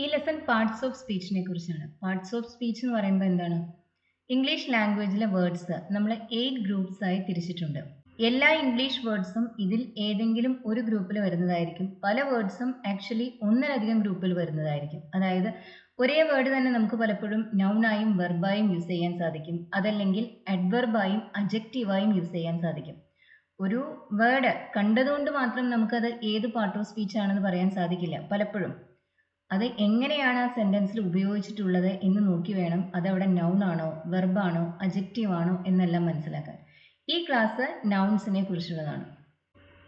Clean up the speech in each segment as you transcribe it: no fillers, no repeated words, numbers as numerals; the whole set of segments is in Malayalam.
ഈ ലെസൺ പാർട്സ് ഓഫ് സ്പീച്ചിനെ കുറിച്ചാണ്. പാർട്സ് ഓഫ് സ്പീച്ച് എന്ന് പറയുമ്പോൾ എന്താണ്? ഇംഗ്ലീഷ് ലാംഗ്വേജിലെ വേർഡ്സ് നമ്മൾ 8 ഗ്രൂപ്പ്സ് ആയി തിരിച്ചിട്ടുണ്ട്. എല്ലാ ഇംഗ്ലീഷ് വേർഡ്സും ഇതിൽ ഏതെങ്കിലും ഒരു ഗ്രൂപ്പിൽ വരുന്നതായിരിക്കും. പല വേർഡ്സും ആക്ച്വലി ഒന്നിലധികം ഗ്രൂപ്പിൽ വരുന്നതായിരിക്കും. അതായത് ഒരേ വേർഡ് തന്നെ നമുക്ക് പലപ്പോഴും നൗണായും വെർബായും യൂസ് ചെയ്യാൻ സാധിക്കും. അതല്ലെങ്കിൽ അഡ്വർബായും അജക്റ്റീവായും യൂസ് ചെയ്യാൻ സാധിക്കും. ഒരു വേർഡ് കണ്ടതുകൊണ്ട് മാത്രം നമുക്കത് ഏത് പാർട്ട് ഓഫ് സ്പീച്ച് ആണെന്ന് പറയാൻ സാധിക്കില്ല. പലപ്പോഴും അത് എങ്ങനെയാണ് ആ സെന്റൻസിൽ ഉപയോഗിച്ചിട്ടുള്ളത് എന്ന് നോക്കി വേണം അതവിടെ നൗൺ ആണോ വെർബാണോ അജക്റ്റീവ് ആണോ എന്നെല്ലാം മനസ്സിലാക്കാൻ. ഈ ക്ലാസ് നൗൺസിനെ കുറിച്ചുള്ളതാണ്.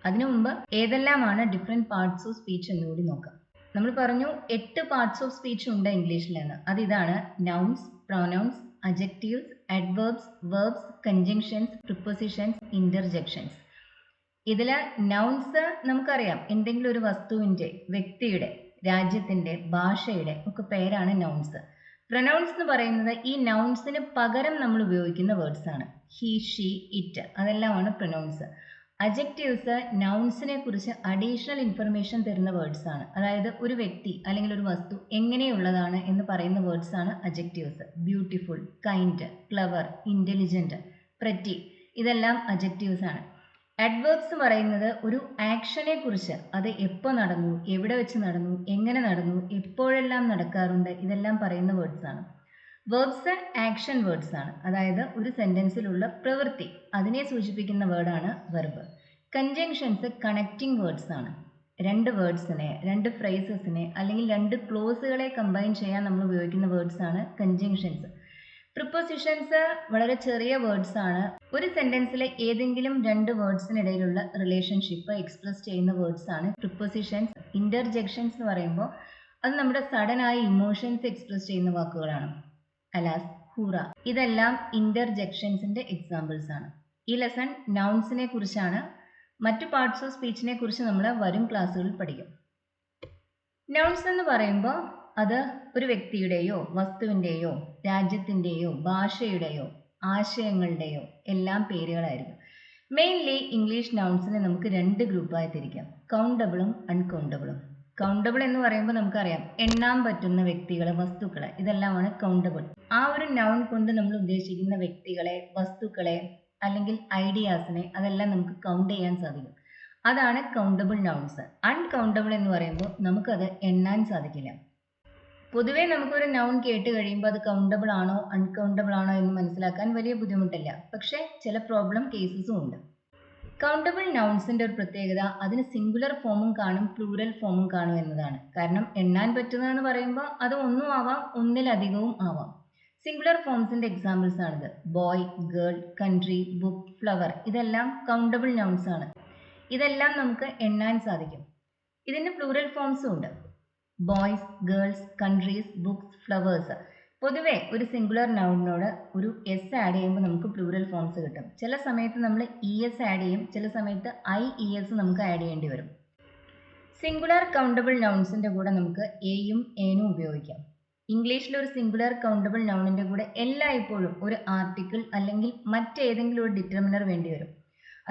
അതിനു മുമ്പ് ഏതെല്ലാമാണ് ഡിഫറെൻറ്റ് പാർട്സ് ഓഫ് സ്പീച്ച് എന്നുകൂടി നോക്കാം. നമ്മൾ പറഞ്ഞു 8 പാർട്സ് ഓഫ് സ്പീച്ച് ഉണ്ട് ഇംഗ്ലീഷിൽ നിന്ന്. അതിതാണ് nouns, pronouns, adjectives, adverbs, verbs, conjunctions, prepositions, interjections. ഇതിൽ നൗൺസ് നമുക്കറിയാം, എന്തെങ്കിലും ഒരു വസ്തുവിൻ്റെ, വ്യക്തിയുടെ, രാജ്യത്തിൻ്റെ, ഭാഷയുടെ ഒക്കെ പേരാണ് നൗൺസ്. പ്രൊനൗൺസ് എന്ന് പറയുന്നത് ഈ നൗൺസിന് പകരം നമ്മൾ ഉപയോഗിക്കുന്ന വേർഡ്സ് ആണ്. ഹി, ഷീ, ഇറ്റ്, അതെല്ലാമാണ് പ്രൊനൗൺസ്. അജക്റ്റീവ്സ് നൗൺസിനെ കുറിച്ച് അഡീഷണൽ ഇൻഫർമേഷൻ തരുന്ന വേർഡ്സ് ആണ്. അതായത് ഒരു വ്യക്തി അല്ലെങ്കിൽ ഒരു വസ്തു എങ്ങനെയുള്ളതാണ് എന്ന് പറയുന്ന വേർഡ്സ് ആണ് adjectives. Beautiful, kind, clever, intelligent, pretty, ഇതെല്ലാം അജക്റ്റീവ്സ് ആണ്. അഡ്വേർബ്സ് പറയുന്നത് ഒരു ആക്ഷനെ കുറിച്ച്, അത് എപ്പോൾ നടന്നു, എവിടെ വെച്ച് നടന്നു, എങ്ങനെ നടന്നു, എപ്പോഴെല്ലാം നടക്കാറുണ്ട്, ഇതെല്ലാം പറയുന്ന വേർഡ്സ് ആണ്. വെർബ്സ് ആക്ഷൻ വേർഡ്സ് ആണ്. അതായത് ഒരു സെന്റൻസിലുള്ള പ്രവൃത്തി, അതിനെ സൂചിപ്പിക്കുന്ന വേർഡാണ് വെർബ്. കൺജങ്ഷൻസ് കണക്റ്റിംഗ് വേർഡ്സ് ആണ്. രണ്ട് വേർഡ്സിനെ, രണ്ട് ഫ്രേസസിനെ അല്ലെങ്കിൽ രണ്ട് ക്ലോസുകളെ കമ്പൈൻ ചെയ്യാൻ നമ്മൾ ഉപയോഗിക്കുന്ന വേർഡ്സ് ആണ് കൺജങ്ഷൻസ്. പ്രിപ്പോസിഷൻസ് വളരെ ചെറിയ വേർഡ്സ് ആണ്. ഒരു സെന്റൻസിലെ ഏതെങ്കിലും രണ്ട് വേർഡ്സിനിടയിലുള്ള റിലേഷൻഷിപ്പ് എക്സ്പ്രസ് ചെയ്യുന്ന വേർഡ്സ് ആണ് പ്രിപ്പോസിഷൻസ്. ഇന്റർജെക്ഷൻസ് എന്ന് പറയുമ്പോൾ അത് നമ്മുടെ സഡൻ ആയ ഇമോഷൻസ് എക്സ്പ്രസ് ചെയ്യുന്ന വാക്കുകളാണ്. അലാസ്, ഹൂറ, ഇതെല്ലാം ഇന്റർജെക്ഷൻസിന്റെ എക്സാമ്പിൾസ് ആണ്. ഈ ലെസൺ നൗൺസിനെ കുറിച്ചാണ്. മറ്റു പാർട്സ് ഓഫ് സ്പീച്ചിനെ കുറിച്ച് നമ്മൾ വരും ക്ലാസ്സുകളിൽ പഠിക്കും. നൗൺസ് എന്ന് പറയുമ്പോൾ അത് ഒരു വ്യക്തിയുടെയോ വസ്തുവിൻ്റെയോ രാജ്യത്തിൻ്റെയോ ഭാഷയുടെയോ ആശയങ്ങളുടെയോ എല്ലാം പേരുകളായിരിക്കും. മെയിൻലി ഇംഗ്ലീഷ് നൗൺസിനെ നമുക്ക് 2 ഗ്രൂപ്പായി തിരിക്കാം, കൗണ്ടബിളും അൺകൗണ്ടബിളും. കൗണ്ടബിൾ എന്ന് പറയുമ്പോൾ നമുക്കറിയാം, എണ്ണാൻ പറ്റുന്ന വ്യക്തികൾ, വസ്തുക്കൾ, ഇതെല്ലാമാണ് കൗണ്ടബിൾ. ആ ഒരു നൗൺ കൊണ്ട് നമ്മൾ ഉദ്ദേശിക്കുന്ന വ്യക്തികളെ, വസ്തുക്കളെ അല്ലെങ്കിൽ ഐഡിയാസിനെ, അതെല്ലാം നമുക്ക് കൗണ്ട് ചെയ്യാൻ സാധിക്കും. അതാണ് കൗണ്ടബിൾ നൗൺസ്. അൺകൗണ്ടബിൾ എന്ന് പറയുമ്പോൾ നമുക്കത് എണ്ണാൻ സാധിക്കില്ല. പൊതുവേ നമുക്കൊരു നൗൺ കേട്ട് കഴിയുമ്പോൾ അത് കൗണ്ടബിൾ ആണോ അൺകൗണ്ടബിൾ ആണോ എന്ന് മനസ്സിലാക്കാൻ വലിയ ബുദ്ധിമുട്ടില്ല. പക്ഷേ ചില പ്രോബ്ലം കേസസും ഉണ്ട്. കൗണ്ടബിൾ നൗൺസിന്റെ ഒരു പ്രത്യേകത അതിന് സിംഗുലർ ഫോമും കാണും പ്ലൂറൽ ഫോമും കാണും എന്നതാണ്. കാരണം എണ്ണാൻ പറ്റുന്നതെന്ന് പറയുമ്പോൾ അത് ഒന്നും ആവാം, ഒന്നിലധികവും ആവാം. സിംഗുലർ ഫോംസിന്റെ എക്സാമ്പിൾസ് ആണിത്. Boy, girl, country, book, flower, ഇതെല്ലാം കൗണ്ടബിൾ നൗൺസ് ആണ്. ഇതെല്ലാം നമുക്ക് എണ്ണാൻ സാധിക്കും. ഇതിന്റെ പ്ലൂറൽ ഫോംസും ഉണ്ട്. Boys, girls, countries, books, flowers. പൊതുവെ ഒരു സിംഗുലർ നൗണിനോട് ഒരു എസ് ആഡ് ചെയ്യുമ്പോൾ നമുക്ക് പ്ലൂറൽ ഫോംസ് കിട്ടും. ചില സമയത്ത് നമ്മൾ ES ആഡ് ചെയ്യും, ചില സമയത്ത് IES നമുക്ക് ആഡ് ചെയ്യേണ്ടി വരും. സിംഗുലർ കൗണ്ടബിൾ നൗൺസിന്റെ കൂടെ നമുക്ക് എയും ഏനും ഉപയോഗിക്കാം. ഇംഗ്ലീഷിൽ ഒരു സിംഗുലർ കൗണ്ടബിൾ നൗണിന്റെ കൂടെ എല്ലായ്പ്പോഴും ഒരു ആർട്ടിക്കിൾ അല്ലെങ്കിൽ മറ്റേതെങ്കിലും ഒരു ഡിറ്റർമിനർ വേണ്ടി വരും.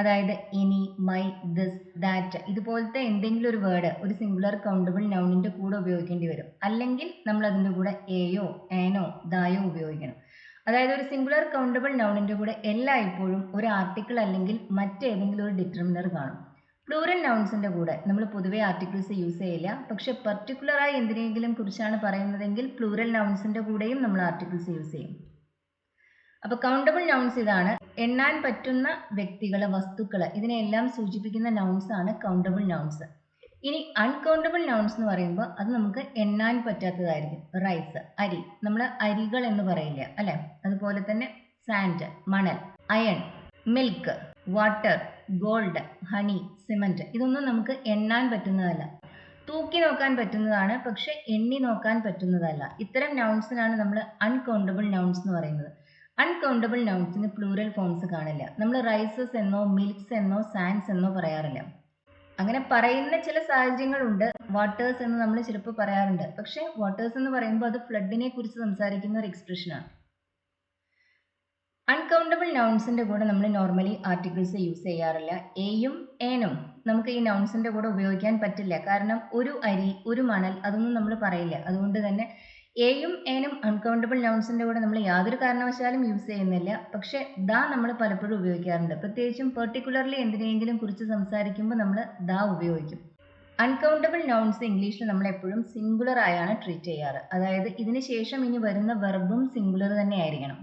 അതായത് എനി, മൈ, ദിസ്, ദാറ്റ്, ഇതുപോലത്തെ എന്തെങ്കിലും ഒരു വേർഡ് ഒരു സിംഗുലർ കൗണ്ടബിൾ നൗണിന്റെ കൂടെ ഉപയോഗിക്കേണ്ടി വരും. അല്ലെങ്കിൽ നമ്മൾ അതിൻ്റെ കൂടെ എയോ ആനോ ദായോ ഉപയോഗിക്കണം. അതായത് ഒരു സിംഗുലർ കൗണ്ടബിൾ നൗണിന്റെ കൂടെ എല്ലായ്പ്പോഴും ഒരു ആർട്ടിക്കിൾ അല്ലെങ്കിൽ മറ്റേതെങ്കിലും ഒരു ഡിറ്റർമിനർ കാണും. പ്ലൂറൽ നൗൺസിന്റെ കൂടെ നമ്മൾ പൊതുവെ ആർട്ടിക്കിൾസ് യൂസ് ചെയ്യില്ല. പക്ഷെ പർട്ടിക്കുലറായി എന്തിനെങ്കിലും കുറിച്ചാണ് പറയുന്നതെങ്കിൽ പ്ലൂറൽ നൗൺസിന്റെ കൂടെയും നമ്മൾ ആർട്ടിക്കിൾസ് യൂസ് ചെയ്യും. അപ്പോൾ കൗണ്ടബിൾ നൗൺസ് ഇതാണ്. എണ്ണാൻ പറ്റുന്ന വ്യക്തികൾ, വസ്തുക്കൾ, ഇതിനെല്ലാം സൂചിപ്പിക്കുന്ന നൗൺസ് ആണ് കൗണ്ടബിൾ നൗൺസ്. ഇനി അൺകൗണ്ടബിൾ നൗൺസ് എന്ന് പറയുമ്പോൾ അത് നമുക്ക് എണ്ണാൻ പറ്റാത്തതായിരിക്കും. റൈസ്, അരി, നമ്മൾ അരികൾ എന്ന് പറയില്ല അല്ലെ. അതുപോലെ തന്നെ സാൻഡ്, മണൽ, iron, milk, water, gold, honey, cement, ഇതൊന്നും നമുക്ക് എണ്ണാൻ പറ്റുന്നതല്ല. തൂക്കി നോക്കാൻ പറ്റുന്നതാണ്, പക്ഷെ എണ്ണി നോക്കാൻ പറ്റുന്നതല്ല. ഇത്തരം നൗൺസിനാണ് നമ്മൾ അൺകൗണ്ടബിൾ നൗൺസ് എന്ന് പറയുന്നത്. അൺകൗണ്ടബിൾ നൗൺസിന് പ്ലൂറൽ ഫോംസ് കാണില്ല. നമ്മൾ റൈസസ് എന്നോ മിൽക്സ് എന്നോ സാൻഡ്സ് എന്നോ പറയാറില്ല. അങ്ങനെ പറയുന്ന ചില സാഹചര്യങ്ങളുണ്ട്. വാട്ടേഴ്സ് എന്ന് നമ്മൾ ചിലപ്പോൾ പറയാറുണ്ട്. പക്ഷെ വാട്ടേഴ്സ് എന്ന് പറയുമ്പോൾ അത് ഫ്ലഡിനെ കുറിച്ച് സംസാരിക്കുന്ന ഒരു എക്സ്പ്രഷനാണ്. അൺകൗണ്ടബിൾ നൗൺസിന്റെ കൂടെ നമ്മൾ നോർമലി ആർട്ടിക്കിൾസ് യൂസ് ചെയ്യാറില്ല. എയും ഏനും നമുക്ക് ഈ നൗൺസിന്റെ കൂടെ ഉപയോഗിക്കാൻ പറ്റില്ല. കാരണം ഒരു അരി, ഒരു മണൽ അതൊന്നും നമ്മൾ പറയില്ല. അതുകൊണ്ട് തന്നെ എയും ഏനും അൺകൗണ്ടബിൾ നൗൺസിന്റെ കൂടെ നമ്മൾ യാതൊരു കാരണവശാലും യൂസ് ചെയ്യുന്നില്ല. പക്ഷെ ദാ നമ്മൾ പലപ്പോഴും ഉപയോഗിക്കാറുണ്ട്. പ്രത്യേകിച്ചും പെർട്ടിക്കുലർലി എന്തിനെങ്കിലും കുറിച്ച് സംസാരിക്കുമ്പോൾ നമ്മൾ ദാ ഉപയോഗിക്കും. അൺകൗണ്ടബിൾ നൗൺസ് ഇംഗ്ലീഷിൽ നമ്മൾ എപ്പോഴും സിംഗുലർ ആയാണ് ട്രീറ്റ് ചെയ്യാറ്. അതായത് ഇതിന് ശേഷം ഇനി വരുന്ന വെർബും സിംഗുലർ തന്നെ ആയിരിക്കണം.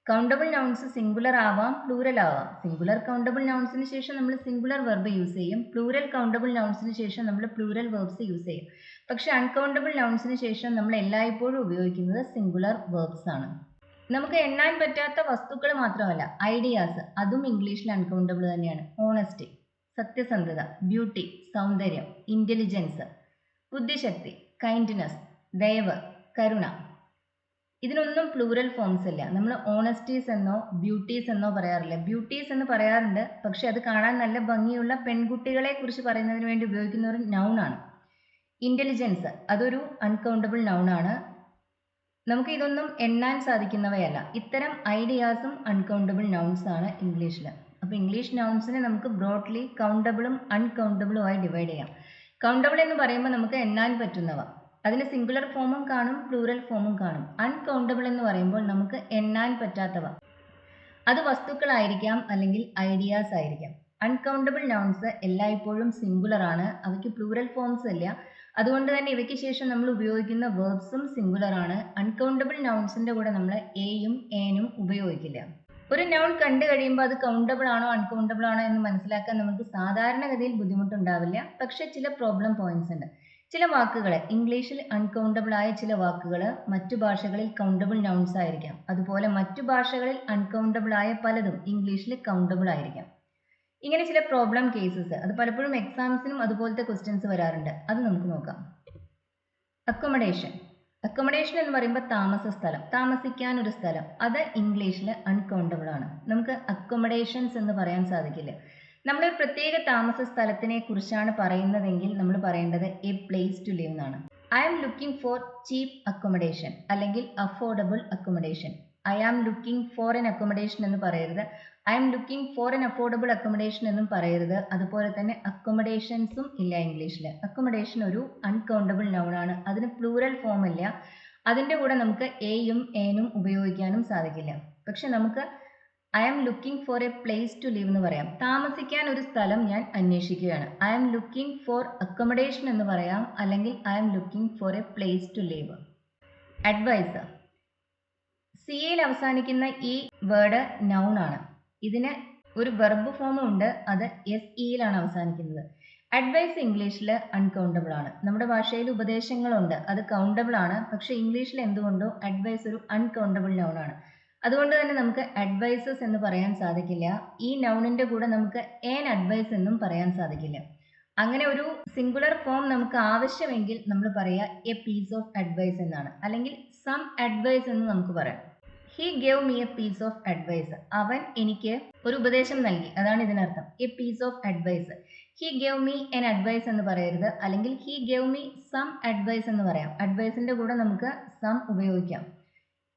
കൗണ്ടബിൾ നൗൺസ് സിംഗുലർ ആവാം, പ്ലൂറൽ ആവാം. സിംഗുലർ കൗണ്ടബിൾ നൗൺസിന് ശേഷം നമ്മൾ സിംഗുലർ വെർബ് യൂസ് ചെയ്യും. പ്ലൂറൽ കൗണ്ടബിൾ നൗൺസിന് ശേഷം നമ്മൾ പ്ലൂറൽ വെർബ്സ് യൂസ് ചെയ്യും. പക്ഷെ അൺകൗണ്ടബിൾ നൗൺസിന് ശേഷം നമ്മൾ എല്ലായ്പ്പോഴും ഉപയോഗിക്കുന്നത് സിംഗുലർ വെർബ്സ് ആണ്. നമുക്ക് എണ്ണാൻ പറ്റാത്ത വസ്തുക്കൾ മാത്രമല്ല, ഐഡിയാസ് അതും ഇംഗ്ലീഷിൽ അൺകൗണ്ടബിൾ തന്നെയാണ്. ഓണസ്റ്റി, സത്യസന്ധത, ബ്യൂട്ടി, സൗന്ദര്യം, ഇന്റലിജൻസ്, ബുദ്ധിശക്തി, കൈൻഡ്നെസ്, ദയവ്, കരുണ, ഇതിനൊന്നും പ്ലൂറൽ ഫോംസ് ഇല്ല. നമ്മൾ ഓണസ്റ്റീസ് എന്നോ ബ്യൂട്ടീസ് എന്നോ പറയാറില്ല. ബ്യൂട്ടീസ് എന്ന് പറയാറുണ്ട്, പക്ഷെ അത് കാണാൻ നല്ല ഭംഗിയുള്ള പെൺകുട്ടികളെ കുറിച്ച് പറയുന്നതിന് വേണ്ടി ഉപയോഗിക്കുന്ന ഒരു നൗൺ ആണ്. ഇന്റലിജൻസ് അതൊരു അൺകൗണ്ടബിൾ നൗൺ ആണ്. നമുക്ക് ഇതൊന്നും എണ്ണാൻ സാധിക്കുന്നവയല്ല. ഇത്തരം ഐഡിയാസും അൺകൗണ്ടബിൾ നൗൺസ് ആണ് ഇംഗ്ലീഷിൽ. അപ്പോൾ ഇംഗ്ലീഷ് നൗൺസിനെ നമുക്ക് ബ്രോഡ്ലി കൗണ്ടബിളും അൺകൗണ്ടബിളും ആയി ഡിവൈഡ് ചെയ്യാം. കൗണ്ടബിൾ എന്ന് പറയുമ്പോൾ നമുക്ക് എണ്ണാൻ പറ്റുന്നവ, അതിന് സിംഗുലർ ഫോമും കാണും, പ്ലൂറൽ ഫോമും കാണും. അൺകൗണ്ടബിൾ എന്ന് പറയുമ്പോൾ നമുക്ക് എണ്ണാൻ പറ്റാത്തവ, അത് വസ്തുക്കളായിരിക്കാം അല്ലെങ്കിൽ ഐഡിയാസ് ആയിരിക്കാം. അൺകൗണ്ടബിൾ നൗൺസ് എല്ലായ്പ്പോഴും സിംഗുലർ ആണ്, അവയ്ക്ക് പ്ലൂറൽ ഫോംസ് ഇല്ല. അതുകൊണ്ട് തന്നെ ഇവയ്ക്ക് ശേഷം നമ്മൾ ഉപയോഗിക്കുന്ന വേർബ്സും സിംഗുലർ ആണ്. അൺകൗണ്ടബിൾ നൗൺസിന്റെ കൂടെ നമ്മൾ എയും ഏനും ഉപയോഗിക്കില്ല. ഒരു നൗൺ കണ്ടു കഴിയുമ്പോൾ അത് കൗണ്ടബിൾ ആണോ അൺകൗണ്ടബിൾ ആണോ എന്ന് മനസ്സിലാക്കാൻ നമുക്ക് സാധാരണഗതിയിൽ ബുദ്ധിമുട്ടുണ്ടാവില്ല. പക്ഷെ ചില പ്രോബ്ലം പോയിന്റ്സ് ഉണ്ട്. ചില വാക്കുകൾ ഇംഗ്ലീഷിൽ അൺകൗണ്ടബിൾ ആയ ചില വാക്കുകൾ മറ്റു ഭാഷകളിൽ കൗണ്ടബിൾ നൗൺസ് ആയിരിക്കാം. അതുപോലെ മറ്റു ഭാഷകളിൽ അൺകൗണ്ടബിൾ ആയ പലതും ഇംഗ്ലീഷിൽ കൗണ്ടബിൾ ആയിരിക്കാം. ഇങ്ങനെ ചില പ്രോബ്ലം കേസസ്, അത് പലപ്പോഴും എക്സാംസിനും അതുപോലത്തെ ക്വസ്റ്റ്യൻസ് വരാറുണ്ട്. അത് നമുക്ക് നോക്കാം. അക്കോമഡേഷൻ. അക്കോമഡേഷൻ എന്ന് പറയുമ്പോൾ താമസ സ്ഥലം, താമസിക്കാൻ ഒരു സ്ഥലം, അത് ഇംഗ്ലീഷിൽ അൺകൗണ്ടബിൾ ആണ്. നമുക്ക് അക്കോമഡേഷൻസ് എന്ന് പറയാൻ സാധിക്കില്ല. നമ്മളൊരു പ്രത്യേക താമസ സ്ഥലത്തിനെ കുറിച്ചാണ് പറയുന്നതെങ്കിൽ നമ്മൾ പറയേണ്ടത് എ പ്ലേസ് ടു ലിവ് എന്നാണ്. I am looking for cheap accommodation അല്ലെങ്കിൽ affordable accommodation. I am looking for an accommodation എന്ന് പറയരുത്. I am looking for an affordable accommodation എന്നും പറയരുത്. അതുപോലെ തന്നെ അക്കോമഡേഷൻസും ഇല്ല ഇംഗ്ലീഷിൽ. അക്കോമഡേഷൻ ഒരു അൺകൗണ്ടബിൾ നൗൺ ആണ്, അതിന് പ്ലൂറൽ ഫോം ഇല്ല. അതിൻ്റെ കൂടെ നമുക്ക് എയും ഏനും ഉപയോഗിക്കാനും സാധിക്കില്ല. പക്ഷെ നമുക്ക് I am looking for a place to live എന്ന് പറയാം. താമസിക്കാൻ ഒരു സ്ഥലം ഞാൻ അന്വേഷിക്കുകയാണ്. I am looking for accommodation എന്ന് പറയാം, അല്ലെങ്കിൽ I am looking for a place to live. Advice. സിയിൽ അവസാനിക്കുന്ന ഈ വേർഡ് നൗൺ ആണ്. ഇതിന് ഒരു വെർബ് ഫോമും ഉണ്ട്, അത് എസ് ഇയിലാണ് അവസാനിക്കുന്നത്. അഡ്വൈസ് ഇംഗ്ലീഷിൽ അൺകൗണ്ടബിൾ ആണ്. നമ്മുടെ ഭാഷയിൽ ഉപദേശങ്ങളുണ്ട്, അത് കൗണ്ടബിൾ ആണ്. പക്ഷെ ഇംഗ്ലീഷിൽ എന്തുകൊണ്ടോ അഡ്വൈസ് ഒരു അൺകൗണ്ടബിൾ നൗൺ ആണ്. അതുകൊണ്ട് തന്നെ നമുക്ക് അഡ്വൈസസ് എന്ന് പറയാൻ സാധിക്കില്ല. ഈ നൗണിന്റെ കൂടെ നമുക്ക് ഏൻ അഡ്വൈസ് എന്നും പറയാൻ സാധിക്കില്ല. അങ്ങനെ ഒരു സിംഗുലർ ഫോം നമുക്ക് ആവശ്യമെങ്കിൽ നമ്മൾ പറയുക എ പീസ് ഓഫ് അഡ്വൈസ് എന്നാണ്, അല്ലെങ്കിൽ സം അഡ്വൈസ് എന്ന് നമുക്ക് പറയാം. He gave me a piece of advice. അവൻ എനിക്ക് ഒരു ഉപദേശം നൽകി, അതാണ് ഇതിനർത്ഥം. A piece of advice. He gave me an advice എന്ന് പറയരുത്, അല്ലെങ്കിൽ he gave me some advice എന്ന് പറയാം. അഡ്വൈസിന്റെ കൂടെ നമുക്ക് സം ഉപയോഗിക്കാം.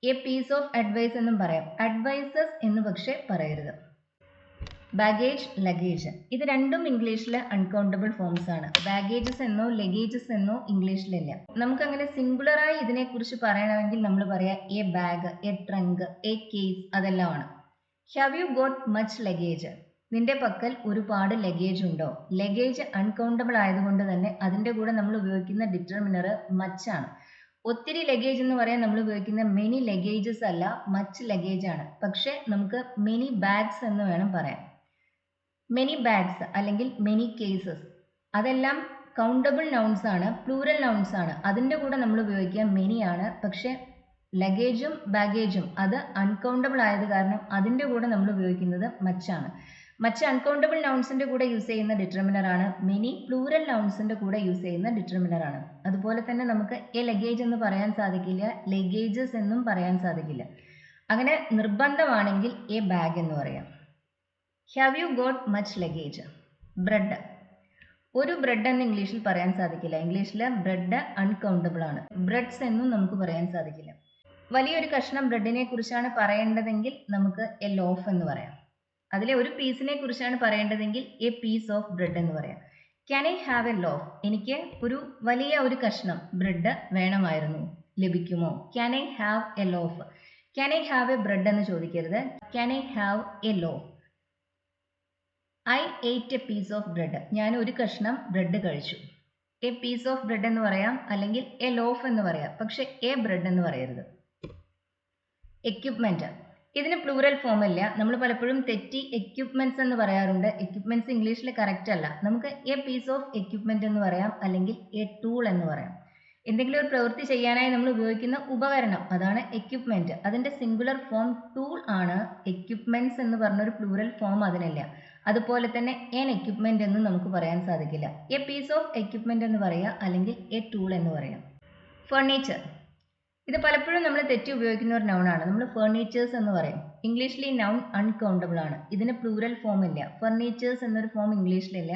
എ പീസ് ഓഫ് അഡ്വൈസ് എന്നും പറയാം. അഡ്വൈസസ് എന്ന് പക്ഷേ പറയരുത്. ബാഗേജ്, ലഗേജ്, ഇത് രണ്ടും ഇംഗ്ലീഷിൽ അൺകൗണ്ടബിൾ ഫോംസ് ആണ്. ബാഗേജസ് എന്നോ ലഗേജസ് എന്നോ ഇംഗ്ലീഷിലില്ല. നമുക്കങ്ങനെ സിംഗുലറായി ഇതിനെക്കുറിച്ച് പറയണമെങ്കിൽ നമ്മൾ പറയാം a bag, a trunk, a case, അതെല്ലാമാണ്. Have you got much luggage? നിന്റെ പക്കൽ ഒരുപാട് ലഗേജ് ഉണ്ടോ? ലഗേജ് അൺകൗണ്ടബിൾ ആയതുകൊണ്ട് തന്നെ അതിൻ്റെ കൂടെ നമ്മൾ ഉപയോഗിക്കുന്ന ഡിറ്റർമിനർ മച്ച് ആണ്. ഒത്തിരി ലഗേജ് എന്ന് പറയാൻ നമ്മൾ ഉപയോഗിക്കുന്ന മെനി ലഗേജസ് അല്ല, മച്ച് ലഗേജ് ആണ്. പക്ഷെ നമുക്ക് മെനി ബാഗ്സ് എന്ന് വേണം പറയാൻ. മെനി ബാഗ്സ് അല്ലെങ്കിൽ മെനി കേസസ്, അതെല്ലാം കൗണ്ടബിൾ നൗൺസ് ആണ്, പ്ലൂറൽ നൗൺസ് ആണ്. അതിൻ്റെ കൂടെ നമ്മൾ ഉപയോഗിക്കുക മെനി ആണ്. പക്ഷെ ലഗേജും ബാഗേജും അത് അൺകൗണ്ടബിൾ ആയത് കാരണം അതിൻ്റെ കൂടെ നമ്മൾ ഉപയോഗിക്കുന്നത് മച്ചാണ്. മറ്റ് അൺകൗണ്ടബിൾ നൗൺസിന്റെ കൂടെ യൂസ് ചെയ്യുന്ന ഡിറ്റർമിനർ ആണ്. മെനി പ്ലൂറൽ നൗൺസിന്റെ കൂടെ യൂസ് ചെയ്യുന്ന ഡിറ്റർമിനർ ആണ്. അതുപോലെ തന്നെ നമുക്ക് എ ലഗേജ് എന്ന് പറയാൻ സാധിക്കില്ല, ലഗേജസ് എന്നും പറയാൻ സാധിക്കില്ല. അങ്ങനെ നിർബന്ധമാണെങ്കിൽ എ ബാഗ് എന്ന് പറയാം. Have you got much luggage? Bread. ഒരു ബ്രെഡ് എന്ന് ഇംഗ്ലീഷിൽ പറയാൻ സാധിക്കില്ല. ഇംഗ്ലീഷിൽ ബ്രെഡ് അൺകൗണ്ടബിൾ ആണ്. ബ്രെഡ്സ് എന്നും നമുക്ക് പറയാൻ സാധിക്കില്ല. വലിയൊരു കഷ്ണം ബ്രെഡിനെ കുറിച്ചാണ് പറയേണ്ടതെങ്കിൽ നമുക്ക് എ ലോഫ് എന്ന് പറയാം. അതിലെ ഒരു പീസിനെ കുറിച്ചാണ് പറയേണ്ടതെങ്കിൽ എ പീസ് ഓഫ് ബ്രെഡ് എന്ന് പറയാം. Can I have a loaf? എനിക്ക് വലിയ ഒരു കഷ്ണം ബ്രെഡ് വേണമായിരുന്നു, ലഭിക്കുമോ? Can I have a loaf? Can I have a bread എന്ന് ചോദിക്കരുത്. Can I have a loaf? I ate a piece of bread. ഞാൻ ഒരു കഷ്ണം ബ്രെഡ് കഴിച്ചു. എ പീസ് ഓഫ് ബ്രെഡ് എന്ന് പറയാം, അല്ലെങ്കിൽ എ ലോഫ് എന്ന് പറയാം, പക്ഷെ എ ബ്രെഡ് എന്ന് പറയരുത്. എക്യുപ്മെന്റ്, ഇതിന് പ്ലൂറൽ ഫോം ഇല്ല. നമ്മൾ പലപ്പോഴും തെറ്റി എക്യുപ്മെന്റ്സ് എന്ന് പറയാറുണ്ട്. എക്യുപ്മെന്റ്സ് ഇംഗ്ലീഷിൽ കറക്റ്റ് അല്ല. നമുക്ക് എ പീസ് ഓഫ് എക്യുപ്മെന്റ് എന്ന് പറയാം, അല്ലെങ്കിൽ എ ടൂൾ എന്ന് പറയാം. എന്തെങ്കിലും ഒരു പ്രവൃത്തി ചെയ്യാനായി നമ്മൾ ഉപയോഗിക്കുന്ന ഉപകരണം, അതാണ് എക്യുപ്മെന്റ്. അതിന്റെ സിംഗുലർ ഫോം ടൂൾ ആണ്. എക്യുപ്മെന്റ്സ് എന്ന് പറഞ്ഞൊരു പ്ലൂറൽ ഫോം അതിനില്ല. അതുപോലെ തന്നെ എൻ എക്യുപ്മെന്റ് എന്ന് നമുക്ക് പറയാൻ സാധിക്കില്ല. എ പീസ് ഓഫ് എക്യുപ്മെന്റ് എന്ന് പറയാം, അല്ലെങ്കിൽ എ ടൂൾ എന്ന് പറയാം. ഫർണിച്ചർ, ഇത് പലപ്പോഴും നമ്മൾ തെറ്റി ഉപയോഗിക്കുന്ന ഒരു നൗൺ ആണ്. നമ്മൾ ഫർണിച്ചേഴ്സ് എന്ന് പറയും. ഇംഗ്ലീഷിൽ ഈ നൗൺ അൺകൗണ്ടബിൾ ആണ്. ഇതിന് പ്ലൂറൽ ഫോം ഇല്ല. ഫർണിച്ചേഴ്സ് എന്നൊരു ഫോം ഇംഗ്ലീഷിലില്ല.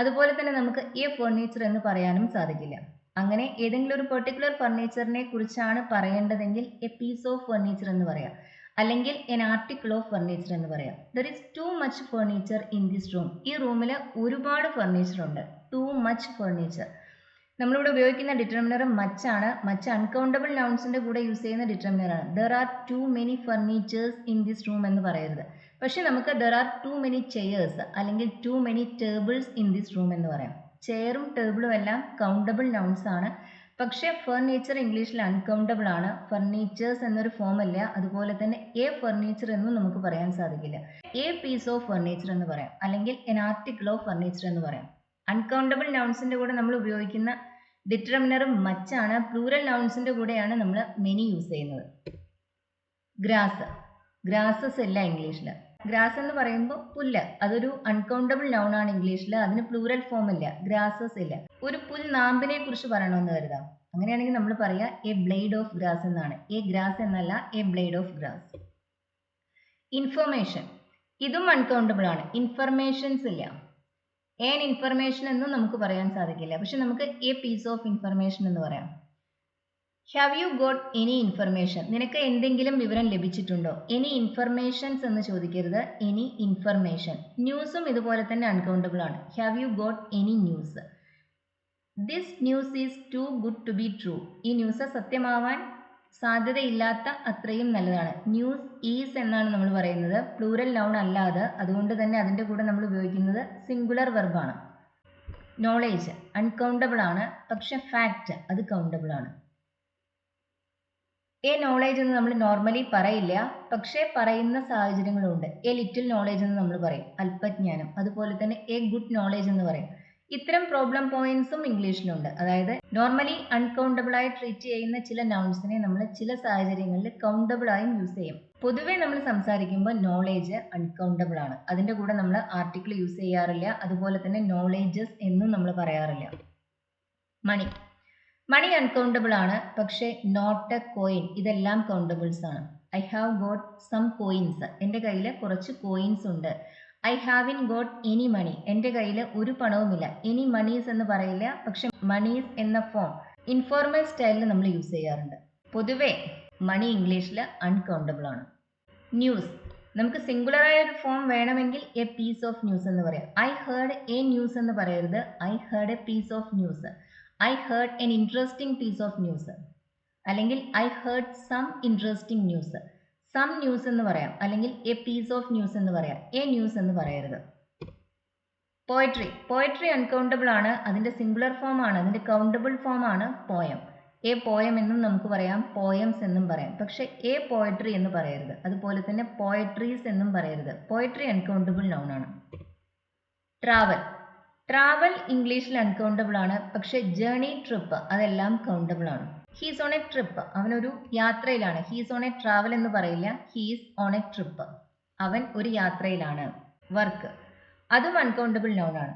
അതുപോലെ തന്നെ നമുക്ക് എ ഫർണിച്ചർ എന്ന് പറയാനും സാധിക്കില്ല. അങ്ങനെ ഏതെങ്കിലും ഒരു പെർട്ടിക്കുലർ ഫർണിച്ചറിനെ കുറിച്ചാണ് പറയേണ്ടതെങ്കിൽ എ പീസ് ഓഫ് ഫർണിച്ചർ എന്ന് പറയാം, അല്ലെങ്കിൽ എൻ ആർട്ടിക്കിൾ ഓഫ് ഫർണിച്ചർ എന്ന് പറയാം. There is too much furniture in this room. ഈ റൂമിൽ ഒരുപാട് ഫർണിച്ചർ ഉണ്ട്. Too much furniture. നമ്മളിവിടെ ഉപയോഗിക്കുന്ന ഡിറ്റർമിനർ മച്ച് ആണ്. മച്ച് അൺകൗണ്ടബിൾ നൗൺസിന്റെ കൂടെ യൂസ് ചെയ്യുന്ന ഡിറ്റർമിനർ ആണ്. There are too many furnitures in this room എന്ന് പറയരുത്. പക്ഷെ നമുക്ക് there are too many chairs, അല്ലെങ്കിൽ too many tables in this room എന്ന് പറയാം. ചെയറും ടേബിളും എല്ലാം കൗണ്ടബിൾ നൗൺസ് ആണ്. പക്ഷെ ഫർണിച്ചർ ഇംഗ്ലീഷിൽ അൺകൗണ്ടബിൾ ആണ്. ഫർണിച്ചേഴ്സ് എന്നൊരു ഫോം ഇല്ല. അതുപോലെ തന്നെ എ ഫർണിച്ചർ എന്നും നമുക്ക് പറയാൻ സാധിക്കില്ല. എ പീസ് ഓഫ് ഫർണിച്ചർ എന്ന് പറയാം, അല്ലെങ്കിൽ എൻ ആർട്ടിക്കിൾ ഓഫ് ഫർണിച്ചർ എന്ന് പറയാം. അൺകൗണ്ടബിൾ നൗൺസിന്റെ കൂടെ നമ്മൾ ഉപയോഗിക്കുന്ന ഡിറ്റർമിനർ മച്ചാണ്. പ്ലൂറൽ നൗൺസിന്റെ കൂടെയാണ് നമ്മൾ മെനി യൂസ് ചെയ്യുന്നത്. ഗ്രാസ്, ഗ്രാസസ് ഇല്ല ഇംഗ്ലീഷിൽ. ഗ്രാസ് എന്ന് പറയുമ്പോൾ പുല്ല്, അതൊരു അൺകൗണ്ടബിൾ നൗൺ ആണ് ഇംഗ്ലീഷിൽ. അതിന് പ്ലൂറൽ ഫോം ഇല്ല, ഗ്രാസസ് ഇല്ല. ഒരു പുൽനാമ്പിനെ കുറിച്ച് പറയണമെന്ന് കരുതാം. അങ്ങനെയാണെങ്കിൽ നമ്മൾ പറയാ എ ബ്ലേഡ് ഓഫ് ഗ്രാസ് എന്നാണ്. എ ഗ്രാസ് എന്നല്ല, A blade of grass. Information, ഇതും അൺകൗണ്ടബിൾ ആണ്. ഇൻഫർമേഷൻസ് ഇല്ല. ഏൻ ഇൻഫർമേഷൻ എന്നും നമുക്ക് പറയാൻ സാധിക്കില്ല. പക്ഷെ നമുക്ക് എ പീസ് ഓഫ് ഇൻഫർമേഷൻ എന്ന് പറയാം. Have you got any information? നിനക്ക് എന്തെങ്കിലും വിവരം ലഭിച്ചിട്ടുണ്ടോ? എനി ഇൻഫർമേഷൻസ് എന്ന് ചോദിക്കരുത്, എനി ഇൻഫർമേഷൻ. ന്യൂസും ഇതുപോലെ തന്നെ അൺകൗണ്ടബിൾ ആണ്. Have you got any news? This news is too good to be true. ഈ ന്യൂസ് സത്യമാവാൻ സാധ്യതയില്ലാത്ത അത്രയും നല്ലതാണ്. ന്യൂസ് ഈസ് എന്നാണ് നമ്മൾ പറയുന്നത്, പ്ലൂറൽ നൗൺ അല്ലാതെ. അതുകൊണ്ട് തന്നെ അതിൻ്റെ കൂടെ നമ്മൾ ഉപയോഗിക്കുന്നത് സിംഗുലർ വെർബാണ്. നോളേജ് അൺകൗണ്ടബിൾ ആണ്, പക്ഷെ ഫാക്റ്റ് അത് കൗണ്ടബിൾ ആണ്. എ നോളേജ് എന്ന് നമ്മൾ നോർമലി പറയില്ല, പക്ഷേ പറയുന്ന സാഹചര്യങ്ങളുണ്ട്. എ ലിറ്റിൽ നോളേജ് എന്ന് നമ്മൾ പറയും, അല്പജ്ഞാനം. അതുപോലെ തന്നെ എ ഗുഡ് നോളേജ് എന്ന് പറയും. ഇത്തരം പ്രോബ്ലം പോയിന്റ്സും ഇംഗ്ലീഷിലുണ്ട്. അതായത് നോർമലി അൺകൗണ്ടബിൾ ആയി ട്രീറ്റ് ചെയ്യുന്ന ചില നൗൺസിനെ നമ്മൾ ചില സാഹചര്യങ്ങളിൽ കൗണ്ടബിൾ ആയും യൂസ് ചെയ്യും. പൊതുവെ നമ്മൾ സംസാരിക്കുമ്പോൾ നോളേജ് അൺകൗണ്ടബിൾ ആണ്. അതിൻ്റെ കൂടെ നമ്മൾ ആർട്ടിക്കിൾ യൂസ് ചെയ്യാറില്ല. അതുപോലെ തന്നെ നോളേജസ് എന്നും നമ്മൾ പറയാറില്ല. മണി, മണി അൺകൗണ്ടബിൾ ആണ്, പക്ഷേ നോട്ട് എ കോയിൻ ഇതെല്ലാം കൗണ്ടബിൾസ് ആണ്. I have got some coins, എൻ്റെ കയ്യിൽ കുറച്ച് കോയിൻസ് ഉണ്ട്. I haven't got any money, എൻ്റെ കയ്യിൽ ഒരു പണവുമില്ല. എനി മണീസ് എന്ന് പറയില്ല, പക്ഷെ മണീസ് എന്ന ഫോം ഇൻഫോർമൽ സ്റ്റൈലിൽ നമ്മൾ യൂസ് ചെയ്യാറുണ്ട്. പൊതുവേ മണി ഇംഗ്ലീഷിൽ അൺകൗണ്ടബിൾ ആണ്. ന്യൂസ്, നമുക്ക് സിംഗുലറായ ഒരു ഫോം വേണമെങ്കിൽ എ പീസ് ഓഫ് ന്യൂസ് എന്ന് പറയാം. ഐ ഹേർഡ് എ ന്യൂസ് എന്ന് പറയരുത്, I heard a piece of news. I heard an interesting piece of news, അല്ലെങ്കിൽ I heard some interesting news. Some news എന്ന് പറയാം, അല്ലെങ്കിൽ എ പീസ് ഓഫ് ന്യൂസ് എന്ന് പറയാം. എ ന്യൂസ് എന്ന് പറയരുത്. പോയട്രി, പോയട്രി അൺകൗണ്ടബിൾ ആണ്. അതിൻ്റെ സിംഗുലർ ഫോം ആണ്, അതിൻ്റെ കൗണ്ടബിൾ ഫോം ആണ് പോയം. എ പോയം എന്നും നമുക്ക് പറയാം, പോയംസ് എന്നും പറയാം. പക്ഷെ എ പോയട്രി എന്ന് പറയരുത്. അതുപോലെ തന്നെ പോയട്രീസ് എന്നും പറയരുത്. പോയട്രി അൺകൗണ്ടബിൾ നൗൺ ആണ്. ട്രാവൽ, ട്രാവൽ ഇംഗ്ലീഷിൽ അൺകൗണ്ടബിൾ ആണ്, പക്ഷെ ജേർണി, ട്രിപ്പ് അതെല്ലാം കൗണ്ടബിൾ ആണ്. ഹീസ് ഓൺ എ ട്രിപ്പ്, അവനൊരു യാത്രയിലാണ്. ഹീസ് ഓൺ എ ട്രാവൽ എന്ന് പറയില്ല, ഹീസ് ഓൺ എ ട്രിപ്പ്, അവൻ ഒരു യാത്രയിലാണ്. വർക്ക്, അതും അൺകൗണ്ടബിൾ നൗൺ ആണ്.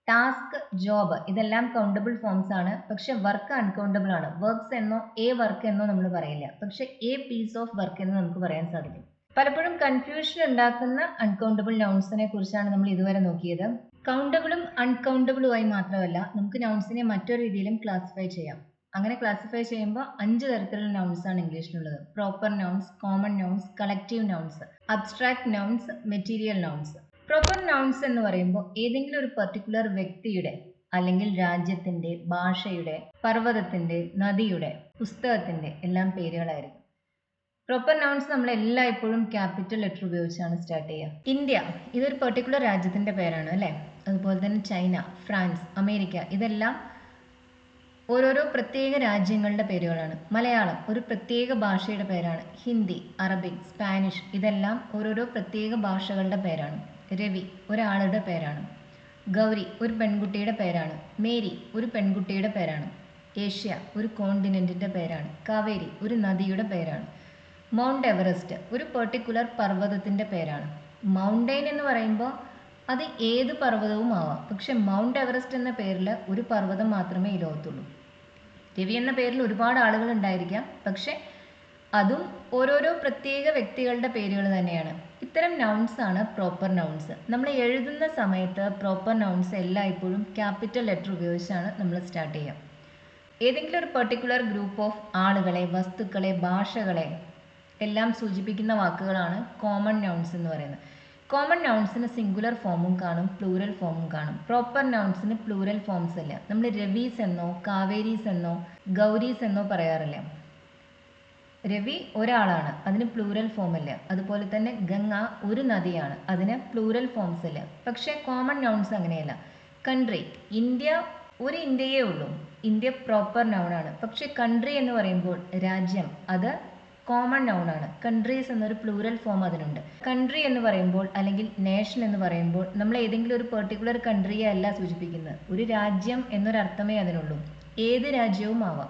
ടാസ്ക്, ജോബ് ഇതെല്ലാം കൗണ്ടബിൾ ഫോംസ് ആണ്, പക്ഷെ വർക്ക് അൺകൗണ്ടബിൾ ആണ്. വർക്ക്സ് എന്നോ എ വർക്ക് എന്നോ നമ്മൾ പറയില്ല, പക്ഷെ എ പീസ് ഓഫ് വർക്ക് എന്ന് നമുക്ക് പറയാൻ സാധിക്കും. പലപ്പോഴും കൺഫ്യൂഷൻ ഉണ്ടാക്കുന്ന അൺകൗണ്ടബിൾ നൗൺസിനെ കുറിച്ചാണ് നമ്മൾ ഇതുവരെ നോക്കിയത്. കൗണ്ടബിളും അൺകൗണ്ടബിളുമായി മാത്രമല്ല, നമുക്ക് നൗൺസിനെ മറ്റൊരു രീതിയിലും ക്ലാസിഫൈ ചെയ്യാം. അങ്ങനെ ക്ലാസിഫൈ ചെയ്യുമ്പോൾ 5 തരത്തിലുള്ള നൗൺസ് ആണ് ഇംഗ്ലീഷിലുള്ളത്. Proper nouns, common nouns, collective nouns, abstract nouns, material nouns. Proper nouns എന്ന് പറയുമ്പോൾ ഏതെങ്കിലും ഒരു പർട്ടിക്കുലർ വ്യക്തിയുടെ അല്ലെങ്കിൽ രാജ്യത്തിന്റെ, ഭാഷയുടെ, പർവ്വതത്തിന്റെ, നദിയുടെ, പുസ്തകത്തിന്റെ എല്ലാം പേരുകളായിരിക്കും. പ്രോപ്പർ നൗൺസ് നമ്മൾ എല്ലായ്പ്പോഴും ക്യാപിറ്റൽ ലെറ്റർ ഉപയോഗിച്ചാണ് സ്റ്റാർട്ട് ചെയ്യുക. ഇന്ത്യ ഇതൊരു പെർട്ടിക്കുലർ രാജ്യത്തിന്റെ പേരാണ് അല്ലേ. അതുപോലെ തന്നെ ചൈന, ഫ്രാൻസ്, അമേരിക്ക ഇതെല്ലാം ഓരോരോ പ്രത്യേക രാജ്യങ്ങളുടെ പേരുകളാണ്. മലയാളം ഒരു പ്രത്യേക ഭാഷയുടെ പേരാണ്. ഹിന്ദി, അറബിക്, സ്പാനിഷ് ഇതെല്ലാം ഓരോരോ പ്രത്യേക ഭാഷകളുടെ പേരാണ്. രവി ഒരാളുടെ പേരാണ്. ഗൗരി ഒരു പെൺകുട്ടിയുടെ പേരാണ്. മേരി ഒരു പെൺകുട്ടിയുടെ പേരാണ്. ഏഷ്യ ഒരു കോണ്ടിനെന്റിന്റെ പേരാണ്. കാവേരി ഒരു നദിയുടെ പേരാണ്. മൗണ്ട് എവറസ്റ്റ് ഒരു പെർട്ടിക്കുലർ പർവ്വതത്തിന്റെ പേരാണ്. മൗണ്ടെയിൻ എന്ന് പറയുമ്പോൾ അത് ഏത് പർവ്വതവും ആവാം. പക്ഷെ മൗണ്ട് എവറസ്റ്റ് എന്ന പേരിൽ ഒരു പർവ്വതം മാത്രമേ ഈ ലോകത്തുള്ളൂ. രവി എന്ന പേരിൽ ഒരുപാട് ആളുകൾ ഉണ്ടായിരിക്കാം, പക്ഷെ അതും ഓരോരോ പ്രത്യേക വ്യക്തികളുടെ പേരുകൾ തന്നെയാണ്. ഇത്തരം നൗൺസ് ആണ് പ്രോപ്പർ നൗൺസ്. നമ്മൾ എഴുതുന്ന സമയത്ത് പ്രോപ്പർ നൗൺസ് എല്ലായ്പ്പോഴും ക്യാപിറ്റൽ ലെറ്റർ ഉപയോഗിച്ചാണ് നമ്മൾ സ്റ്റാർട്ട് ചെയ്യുക. ഏതെങ്കിലും ഒരു പെർട്ടിക്കുലർ ഗ്രൂപ്പ് ഓഫ് ആളുകളെ, വസ്തുക്കളെ, ഭാഷകളെ എല്ലാം സൂചിപ്പിക്കുന്ന വാക്കുകളാണ് കോമൺ നൗൺസ് എന്ന് പറയുന്നത്. കോമൺ നൗൺസിന് സിംഗുലർ ഫോമും കാണും, പ്ലൂറൽ ഫോമും കാണും. പ്രോപ്പർ നൗൺസിന് പ്ലൂറൽ ഫോംസ് ഇല്ല. നമ്മൾ രവീസ് എന്നോ കാവേരീസ് എന്നോ ഗൗരീസ് എന്നോ പറയാറില്ല. രവി ഒരാളാണ്, അതിന് പ്ലൂറൽ ഫോം ഇല്ല. അതുപോലെ തന്നെ ഗംഗ ഒരു നദിയാണ്, അതിന് പ്ലൂറൽ ഫോംസ് ഇല്ല. പക്ഷേ കോമൺ നൗൺസ് അങ്ങനെയല്ല. കൺട്രി, ഇന്ത്യ ഒരു ഇന്ത്യയേ ഉള്ളൂ, ഇന്ത്യ പ്രോപ്പർ നൗണാണ്. പക്ഷെ കൺട്രി എന്ന് പറയുമ്പോൾ രാജ്യം, അത് കോമൺ നൗണാണ്. കൺട്രീസ് എന്നൊരു പ്ലൂറൽ ഫോം അതിനുണ്ട്. കൺട്രി എന്ന് പറയുമ്പോൾ അല്ലെങ്കിൽ നേഷൻ എന്ന് പറയുമ്പോൾ നമ്മൾ ഏതെങ്കിലും ഒരു പെർട്ടിക്കുലർ കൺട്രിയെ അല്ല സൂചിപ്പിക്കുന്നത്. ഒരു രാജ്യം എന്നൊരർത്ഥമേ അതിനുള്ളൂ. ഏത് രാജ്യവും ആവാം.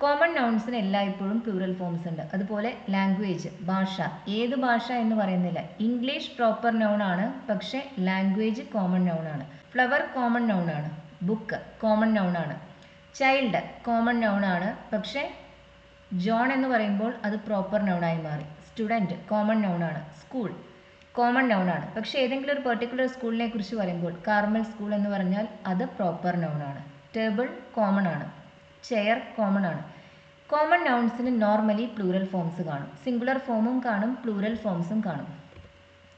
കോമൺ നൗൺസിന് എല്ലായ്പ്പോഴും പ്ലൂറൽ ഫോംസ് ഉണ്ട്. അതുപോലെ ലാംഗ്വേജ്, ഭാഷ, ഏത് ഭാഷ എന്ന് പറയുന്നില്ല. ഇംഗ്ലീഷ് പ്രോപ്പർ നൗൺ ആണ്, പക്ഷേ ലാംഗ്വേജ് കോമൺ നൗൺ ആണ്. ഫ്ലവർ കോമൺ നൗൺ ആണ്. ബുക്ക് കോമൺ നൗൺ ആണ്. ചൈൽഡ് കോമൺ നൗൺ ആണ്, പക്ഷേ ജോൺ എന്ന് പറയുമ്പോൾ അത് പ്രോപ്പർ നൗണായി മാറി. സ്റ്റുഡൻറ്റ് കോമൺ നൗൺ ആണ്. സ്കൂൾ കോമൺ നൗൺ ആണ്. പക്ഷേ ഏതെങ്കിലും ഒരു പെർട്ടിക്കുലർ സ്കൂളിനെ കുറിച്ച് പറയുമ്പോൾ കാർമൽ സ്കൂൾ എന്ന് പറഞ്ഞാൽ അത് പ്രോപ്പർ നൗൺ ആണ്. ടേബിൾ കോമൺ ആണ്. ചെയർ കോമൺ ആണ്. കോമൺ നൗൺസിന് നോർമലി പ്ലൂറൽ ഫോംസ് കാണും. സിംഗുലർ ഫോമും കാണും, പ്ലൂറൽ ഫോംസും കാണും.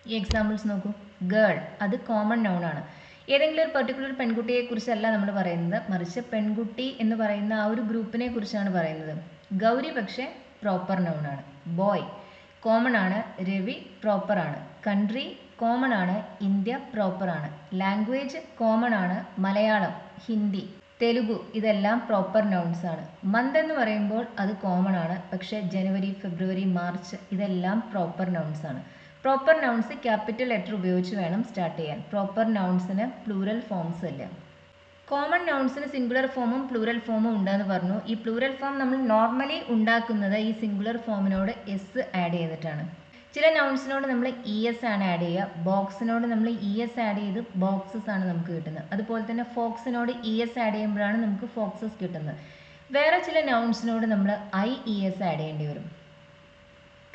ഈ എക്സാമ്പിൾസ് നോക്കൂ. ഗേൾ അത് കോമൺ നൗൺ ആണ്. ഏതെങ്കിലും ഒരു പെർട്ടിക്കുലർ പെൺകുട്ടിയെ കുറിച്ചല്ല നമ്മൾ പറയുന്നത്, മറിച്ച് പെൺകുട്ടി എന്ന് പറയുന്ന ആ ഒരു ഗ്രൂപ്പിനെ കുറിച്ചാണ് പറയുന്നത്. ഗൗരി പക്ഷേ പ്രോപ്പർ നൗൺ ആണ്. ബോയ് കോമൺ ആണ്. രവി പ്രോപ്പർ ആണ്. കൺട്രി കോമൺ ആണ്. ഇന്ത്യ പ്രോപ്പർ ആണ്. ലാംഗ്വേജ് കോമൺ ആണ്. മലയാളം, ഹിന്ദി, തെലുഗു ഇതെല്ലാം പ്രോപ്പർ നൗൺസ് ആണ്. മന്ത് എന്ന് പറയുമ്പോൾ അത് കോമൺ ആണ്, പക്ഷേ ജനുവരി, ഫെബ്രുവരി, മാർച്ച് ഇതെല്ലാം പ്രോപ്പർ നൗൺസ് ആണ്. പ്രോപ്പർ നൗൺസ് ക്യാപിറ്റൽ ലെറ്റർ ഉപയോഗിച്ച് വേണം സ്റ്റാർട്ട് ചെയ്യാൻ. പ്രോപ്പർ നൗൺസിന് പ്ലൂറൽ ഫോംസ് ഇല്ല. കോമൺ നൗൺസിന് സിംഗുലർ ഫോമും പ്ലൂറൽ ഫോമും ഉണ്ടെന്ന് പറഞ്ഞു. ഈ പ്ലൂറൽ ഫോം നമ്മൾ നോർമലി ഉണ്ടാക്കുന്നത് ഈ സിംഗുലർ ഫോമിനോട് എസ് ആഡ് ചെയ്തിട്ടാണ്. ചില നൗൺസിനോട് നമ്മൾ ഇ എസ് ആണ് ആഡ് ചെയ്യുക. ബോക്സിനോട് നമ്മൾ ഇ എസ് ആഡ് ചെയ്ത് ബോക്സസ് ആണ് നമുക്ക് കിട്ടുന്നത്. അതുപോലെ തന്നെ ഫോക്സിനോട് ഇ എസ് ആഡ് ചെയ്യുമ്പോഴാണ് നമുക്ക് ഫോക്സസ് കിട്ടുന്നത്. വേറെ ചില നൗൺസിനോട് നമ്മൾ ഐ ഇ എസ് ആഡ് ചെയ്യേണ്ടി വരും.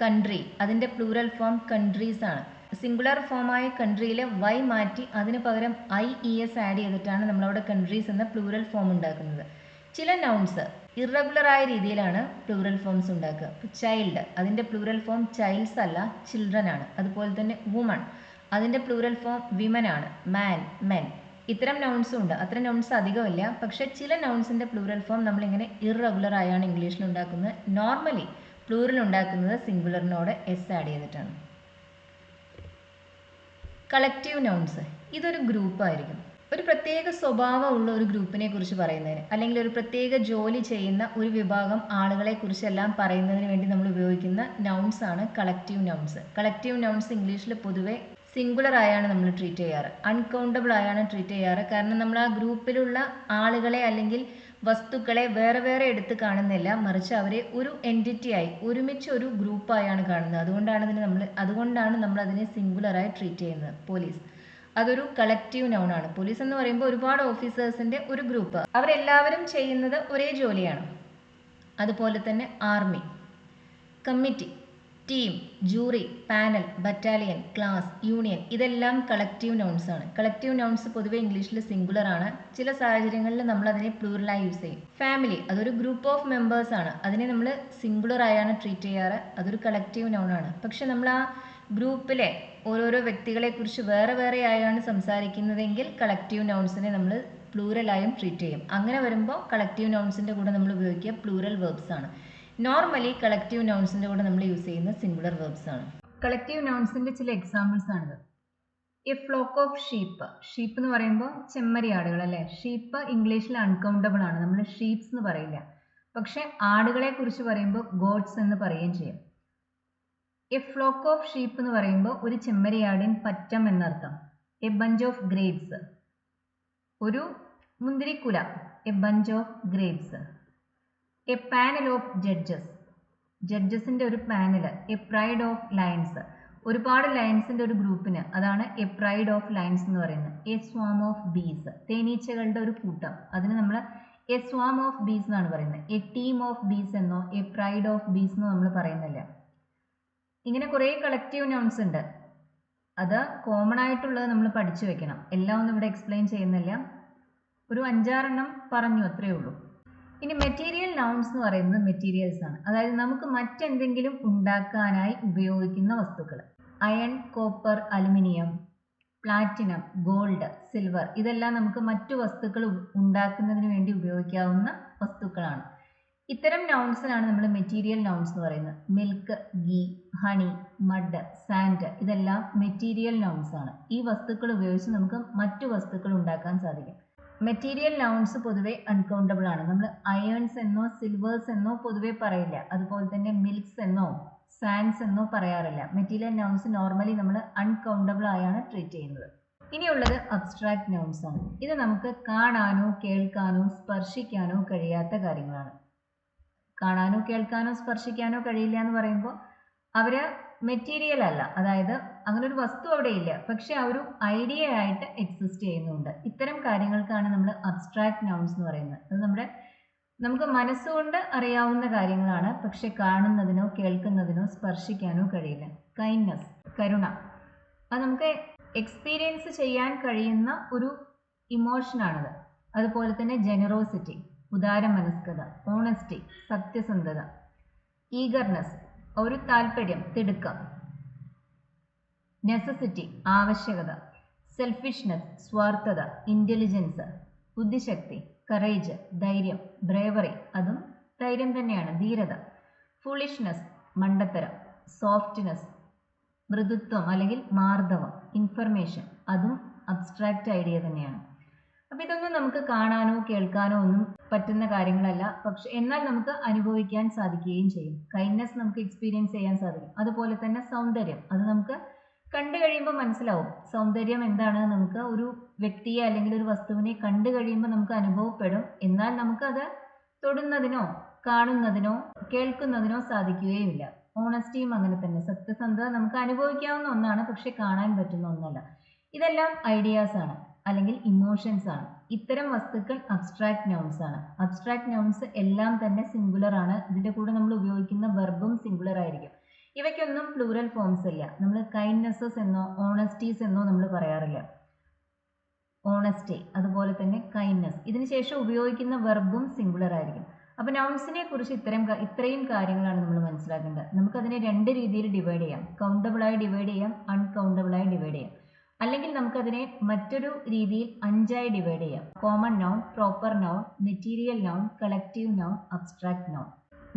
കൺട്രി അതിൻ്റെ പ്ലൂറൽ ഫോം കൺട്രീസ് ആണ്. സിംഗുലർ ഫോമായ കൺട്രിയിൽ വൈ മാറ്റി അതിന് പകരം ഐ ഇ എസ് ആഡ് ചെയ്തിട്ടാണ് നമ്മളവിടെ കൺട്രീസ് എന്ന പ്ലൂറൽ ഫോം ഉണ്ടാക്കുന്നത്. ചില നൗൺസ് ഇറഗുലർ ആയ രീതിയിലാണ് പ്ലൂറൽ ഫോംസ് ഉണ്ടാക്കുക. ചൈൽഡ് അതിൻ്റെ പ്ലൂറൽ ഫോം ചൈൽഡ്സ് അല്ല, ചിൽഡ്രൻ ആണ്. അതുപോലെ തന്നെ വുമൺ അതിൻ്റെ പ്ലൂറൽ ഫോം വിമൻ ആണ്. മാൻ, മെൻ. ഇത്തരം നൗൺസും ഉണ്ട്. അത്തരം നൗൺസ് അധികമില്ല. പക്ഷേ ചില നൗൺസിൻ്റെ പ്ലൂറൽ ഫോം നമ്മളിങ്ങനെ ഇറഗുലർ ആയാണ് ഇംഗ്ലീഷിൽ ഉണ്ടാക്കുന്നത്. നോർമലി പ്ലൂറൽ ഉണ്ടാക്കുന്നത് സിംഗുലറിനോട് എസ് ആഡ് ചെയ്തിട്ടാണ്. കളക്റ്റീവ് നൗൺസ് ഇതൊരു ഗ്രൂപ്പായിരിക്കും. ഒരു പ്രത്യേക സ്വഭാവമുള്ള ഒരു ഗ്രൂപ്പിനെ കുറിച്ച് പറയുന്നതിന് അല്ലെങ്കിൽ ഒരു പ്രത്യേക ജോലി ചെയ്യുന്ന ഒരു വിഭാഗം ആളുകളെ കുറിച്ചെല്ലാം പറയുന്നതിന് വേണ്ടി നമ്മൾ ഉപയോഗിക്കുന്ന നൗൺസ് ആണ് കളക്റ്റീവ് നൗൺസ്. കളക്റ്റീവ് നൗൺസ് ഇംഗ്ലീഷിൽ പൊതുവെ സിംഗുലർ ആയാണ് നമ്മൾ ട്രീറ്റ് ചെയ്യാറ്. അൺകൗണ്ടബിൾ ആയാണ് ട്രീറ്റ് ചെയ്യാറ്. കാരണം നമ്മൾ ആ ഗ്രൂപ്പിലുള്ള ആളുകളെ അല്ലെങ്കിൽ വസ്തുക്കളെ വേറെ വേറെ എടുത്ത് കാണുന്നില്ല, മറിച്ച് അവരെ ഒരു എൻറ്റിറ്റിയായി ഒരുമിച്ച് ഒരു ഗ്രൂപ്പായാണ് കാണുന്നത്. അതുകൊണ്ടാണ് നമ്മൾ അതിനെ സിംഗുലറായി ട്രീറ്റ് ചെയ്യുന്നത്. പോലീസ് അതൊരു കളക്റ്റീവ് നൗൺ ആണ്. പോലീസ് എന്ന് പറയുമ്പോൾ ഒരുപാട് ഓഫീസേഴ്സിൻ്റെ ഒരു ഗ്രൂപ്പ്, അവരെല്ലാവരും ചെയ്യുന്നത് ഒരേ ജോലിയാണ്. അതുപോലെ തന്നെ army, committee, team, jury, panel, battalion, class, union ഇതെല്ലാം കളക്റ്റീവ് നൗൺസ് ആണ്. കളക്റ്റീവ് നൗൺസ് പൊതുവെ ഇംഗ്ലീഷിൽ സിംഗുലർ ആണ്. ചില സാഹചര്യങ്ങളിൽ നമ്മൾ അതിനെ പ്ലൂറലായി യൂസ് ചെയ്യും. ഫാമിലി അതൊരു ഗ്രൂപ്പ് ഓഫ് മെമ്പേഴ്സ് ആണ്. അതിനെ നമ്മൾ സിംഗുലർ ആയാണ് ട്രീറ്റ് ചെയ്യാറ്. അതൊരു കളക്റ്റീവ് നൗൺ ആണ്. പക്ഷെ നമ്മൾ ആ ഗ്രൂപ്പിലെ ഓരോരോ വ്യക്തികളെ കുറിച്ച് വേറെ വേറെ ആയാണ് സംസാരിക്കുന്നതെങ്കിൽ കളക്റ്റീവ് നൗൺസിനെ നമ്മൾ പ്ലൂറലായും ട്രീറ്റ് ചെയ്യും. അങ്ങനെ വരുമ്പോൾ കളക്റ്റീവ് നൗൺസിൻ്റെ കൂടെ നമ്മൾ ഉപയോഗിക്കുക പ്ലൂറൽ വെർബ്സ് ആണ്. നോർമലി കളക്റ്റീവ് നൗൺസിൻ്റെ കൂടെ നമ്മൾ യൂസ് ചെയ്യുന്ന സിംഗുലർ വെർബ്സ് ആണ്. കളക്റ്റീവ് നൗൺസിൻ്റെ ചില എക്സാമ്പിൾസ് ആണിത്. A flock of sheep. Sheep എന്ന് പറയുമ്പോൾ ചെമ്മരിയാടുകൾ അല്ലേ. ഷീപ്പ് ഇംഗ്ലീഷിൽ അൺകൗണ്ടബിൾ ആണ്. നമ്മൾ ഷീപ്സ് എന്ന് പറയില്ല. പക്ഷെ ആടുകളെ കുറിച്ച് പറയുമ്പോൾ ഗോഡ്സ് എന്ന് പറയുകയും ചെയ്യും. എ ഫ്ലോക്ക് ഓഫ് ഷീപ്പ് എന്ന് പറയുമ്പോൾ ഒരു ചെമ്മരിയാടിൻ പറ്റം എന്നർത്ഥം. എ ബഞ്ച് ഓഫ് ഗ്രേപ്സ് ഒരു മുന്തിരിക്കുല. A bunch of grapes. A panel of judges ജഡ്ജസിന്റെ ഒരു panel. A pride of lions ഒരുപാട് ലയൺസിന്റെ ഒരു ഗ്രൂപ്പിന് അതാണ് എ പ്രൈഡ് ഓഫ് ലയൺസ് എന്ന് പറയുന്നത്. എ സ്വാം ഓഫ് ബീസ് തേനീച്ചകളുടെ ഒരു കൂട്ടം അതിന് നമ്മൾ എ സ്വാം ഓഫ് ബീസ് എന്നാണ് പറയുന്നത്. എ ടീം ഓഫ് ബീസ് എന്നോ എ പ്രൈഡ് ഓഫ് ബീസ് എന്നോ നമ്മൾ പറയുന്നില്ല. ഇങ്ങനെ കുറേ കളക്റ്റീവ് നൗൺസ് ഉണ്ട്. അത് കോമൺ ആയിട്ടുള്ളത് നമ്മൾ പഠിച്ചു വെക്കണം. എല്ലാം ഒന്നും ഇവിടെ എക്സ്പ്ലെയിൻ ചെയ്യുന്നില്ല. ഒരു 5-6 എണ്ണം പറഞ്ഞു, അത്രയേ ഉള്ളൂ. ഇനി മെറ്റീരിയൽ നൗൺസ് എന്ന് പറയുന്നത് മെറ്റീരിയൽസ് ആണ്. അതായത് നമുക്ക് മറ്റെന്തെങ്കിലും ഉണ്ടാക്കാനായി ഉപയോഗിക്കുന്ന വസ്തുക്കൾ. Iron, copper, aluminium, platinum, gold, silver ഇതെല്ലാം നമുക്ക് മറ്റു വസ്തുക്കൾ ഉണ്ടാക്കുന്നതിന് വേണ്ടി ഉപയോഗിക്കാവുന്ന വസ്തുക്കളാണ്. ഇത്തരം നൗൺസിനാണ് നമ്മൾ മെറ്റീരിയൽ നൗൺസ് എന്ന് പറയുന്നത്. Milk, ghee, honey, mud, sand ഇതെല്ലാം മെറ്റീരിയൽ നൗൺസ് ആണ്. ഈ വസ്തുക്കൾ ഉപയോഗിച്ച് നമുക്ക് മറ്റു വസ്തുക്കൾ ഉണ്ടാക്കാൻ സാധിക്കും. മെറ്റീരിയൽ നൗൺസ് പൊതുവെ അൺകൗണ്ടബിൾ ആണ്. നമ്മൾ അയേൺസ് എന്നോ സിൽവേഴ്സ് എന്നോ പൊതുവെ പറയില്ല. അതുപോലെ തന്നെ മിൽക്സ് എന്നോ സാൻഡ്സ് എന്നോ പറയാറില്ല. മെറ്റീരിയൽ നൗൺസ് നോർമലി നമ്മൾ അൺകൗണ്ടബിൾ ആയാണ് ട്രീറ്റ് ചെയ്യുന്നത്. ഇനിയുള്ളത് അബ്സ്ട്രാക്ട് നൗൺസ് ആണ്. ഇത് നമുക്ക് കാണാനോ കേൾക്കാനോ സ്പർശിക്കാനോ കഴിയാത്ത കാര്യങ്ങളാണ്. കാണാനോ കേൾക്കാനോ സ്പർശിക്കാനോ കഴിയില്ല എന്ന് പറയുമ്പോൾ അവർ മെറ്റീരിയൽ അല്ല. അതായത് അങ്ങനെ ഒരു വസ്തു അവിടെ ഇല്ല, പക്ഷെ ആ ഒരു ഐഡിയ ആയിട്ട് എക്സിസ്റ്റ് ചെയ്യുന്നുണ്ട്. ഇത്തരം കാര്യങ്ങൾക്കാണ് നമ്മൾ അബ്സ്ട്രാക്ട് നൗൺസ് എന്ന് പറയുന്നത്. അത് നമുക്ക് മനസ്സുകൊണ്ട് അറിയാവുന്ന കാര്യങ്ങളാണ്, പക്ഷെ കാണുന്നതിനോ കേൾക്കുന്നതിനോ സ്പർശിക്കാനോ കഴിയില്ല. കൈൻഡ്നസ് കരുണ അത് നമുക്ക് എക്സ്പീരിയൻസ് ചെയ്യാൻ കഴിയുന്ന ഒരു ഇമോഷനാണത്. അതുപോലെ തന്നെ ജനറോസിറ്റി ഉദാരമനസ്കത, ഓണസ്റ്റി സത്യസന്ധത, ഈഗർനെസ് ഒരു താല്പര്യം തിടുക്കം, നെസസിറ്റി ആവശ്യകത, സെൽഫിഷ്നെസ് സ്വാർത്ഥത, ഇന്റലിജൻസ് ബുദ്ധിശക്തി, കറേജ് ധൈര്യം, ബ്രേവറി അതും ധൈര്യം തന്നെയാണ്, ധീരത, ഫുളിഷ്നെസ് മണ്ടത്തരം, സോഫ്റ്റ്നെസ് മൃദുത്വം അല്ലെങ്കിൽ മാർദ്ദവം, ഇൻഫർമേഷൻ അതും അബ്സ്ട്രാക്റ്റ് ഐഡിയ തന്നെയാണ്. അപ്പം ഇതൊന്നും നമുക്ക് കാണാനോ കേൾക്കാനോ ഒന്നും പറ്റുന്ന കാര്യങ്ങളല്ല, പക്ഷെ എന്നാൽ നമുക്ക് അനുഭവിക്കാൻ സാധിക്കുകയും ചെയ്യും. കൈൻഡ്നസ് നമുക്ക് എക്സ്പീരിയൻസ് ചെയ്യാൻ സാധിക്കും. അതുപോലെ തന്നെ സൗന്ദര്യം അത് നമുക്ക് കണ്ടു കഴിയുമ്പോൾ മനസ്സിലാവും. സൗന്ദര്യം എന്താണ് നമുക്ക് ഒരു വ്യക്തിയെ അല്ലെങ്കിൽ ഒരു വസ്തുവിനെ കണ്ടു കഴിയുമ്പോൾ നമുക്ക് അനുഭവപ്പെടും. എന്നാൽ നമുക്കത് തൊടുന്നതിനോ കാണുന്നതിനോ കേൾക്കുന്നതിനോ സാധിക്കുകയുമില്ല. ഓണസ്റ്റിയും അങ്ങനെ തന്നെ. സത്യസന്ധത നമുക്ക് അനുഭവിക്കാവുന്ന ഒന്നാണ്, പക്ഷെ കാണാൻ പറ്റുന്ന ഒന്നല്ല. ഇതെല്ലാം ഐഡിയാസ് ആണ് അല്ലെങ്കിൽ ഇമോഷൻസ് ആണ്. ഇത്തരം വസ്തുക്കൾ അബ്സ്ട്രാക്ട് നൗൺസ് ആണ്. അബ്സ്ട്രാക്ട് നൗൺസ് എല്ലാം തന്നെ സിംഗുലർ ആണ്. ഇതിന്റെ കൂടെ നമ്മൾ ഉപയോഗിക്കുന്ന വെർബും സിംഗുലർ ആയിരിക്കും. ഇവയ്ക്കൊന്നും പ്ലൂറൽ ഫോംസ് ഇല്ല. നമ്മൾ കൈൻഡ്നെസ്സസ് എന്നോ ഓണസ്റ്റീസ് എന്നോ നമ്മൾ പറയാറില്ല. ഓണസ്റ്റി അതുപോലെ തന്നെ കൈൻഡ്നസ് ഇതിന് ശേഷം ഉപയോഗിക്കുന്ന വെർബും സിംഗുലർ ആയിരിക്കും. അപ്പൊ നൗൺസിനെ കുറിച്ച് ഇത്രയും കാര്യങ്ങളാണ് നമ്മൾ മനസ്സിലാക്കേണ്ടത്. നമുക്കതിനെ 2 രീതിയിൽ ഡിവൈഡ് ചെയ്യാം. കൗണ്ടബിളായി ഡിവൈഡ് ചെയ്യാം, അൺകൗണ്ടബിളായി ഡിവൈഡ് ചെയ്യാം. അല്ലെങ്കിൽ നമുക്കതിനെ മറ്റൊരു രീതിയിൽ 5ആയി ഡിവൈഡ് ചെയ്യാം. Common noun, proper noun, material noun, collective noun, abstract noun.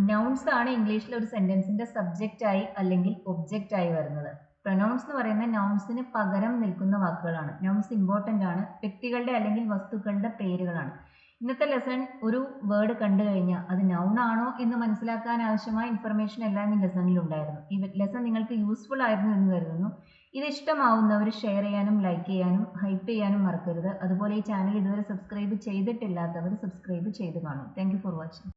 Nouns ആണ് ഇംഗ്ലീഷിൽ ഒരു സെന്റൻസിന്റെ സബ്ജക്റ്റ് ആയി അല്ലെങ്കിൽ ഒബ്ജക്റ്റ് ആയി വരുന്നത്. പ്രൊനൗൺസ് എന്ന് പറയുന്ന നൗൺസിന് പകരം നിൽക്കുന്ന വാക്കുകളാണ്. നൗൺസ് ഇമ്പോർട്ടൻ്റ് ആണ്. വ്യക്തികളുടെ അല്ലെങ്കിൽ വസ്തുക്കളുടെ പേരുകളാണ്. ഇന്നത്തെ ലെസൺ ഒരു വേർഡ് കണ്ടു കഴിഞ്ഞാൽ അത് നൗൺ ആണോ എന്ന് മനസ്സിലാക്കാൻ ആവശ്യമായ ഇൻഫർമേഷൻ എല്ലാം ഈ ലെസണിൽ ഉണ്ടായിരുന്നു. ഈ ലെസൺ നിങ്ങൾക്ക് യൂസ്ഫുൾ ആയിരുന്നു എന്ന് കരുതുന്നു. ഇത് ഇഷ്ടമാവുന്നവർ ഷെയർ ചെയ്യാനും ലൈക്ക് ചെയ്യാനും ഹൈപ്പ് ചെയ്യാനും മറക്കരുത്. അതുപോലെ ഈ ചാനൽ ഇതുവരെ സബ്സ്ക്രൈബ് ചെയ്തിട്ടില്ലാത്തവർ സബ്സ്ക്രൈബ് ചെയ്ത് കാണും. Thank you for watching.